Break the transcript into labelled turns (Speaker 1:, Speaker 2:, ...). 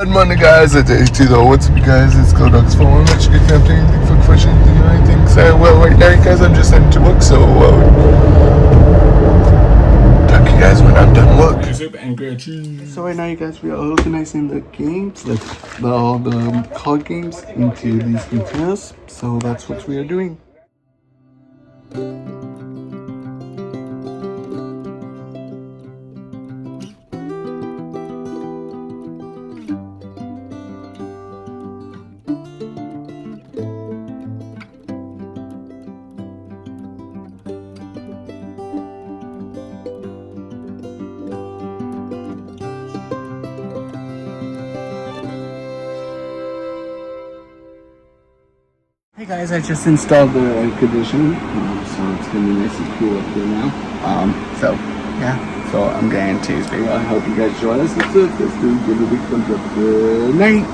Speaker 1: Good morning, guys. It's HT though. What's up, you guys? It's Codox for one. Let you get anything, anything for question, anything. So, well, right now, you guys, I'm just heading to work. So, talk to you guys when I'm done work. So right now, you guys, we are organizing the games, like all the card games, into these containers. So that's what we are doing. Hey guys, I just installed the air conditioning, so it's gonna be nice and cool up here now. So I'm going to speak. I hope you guys join us. Let's do give a big thumbs up. Good night.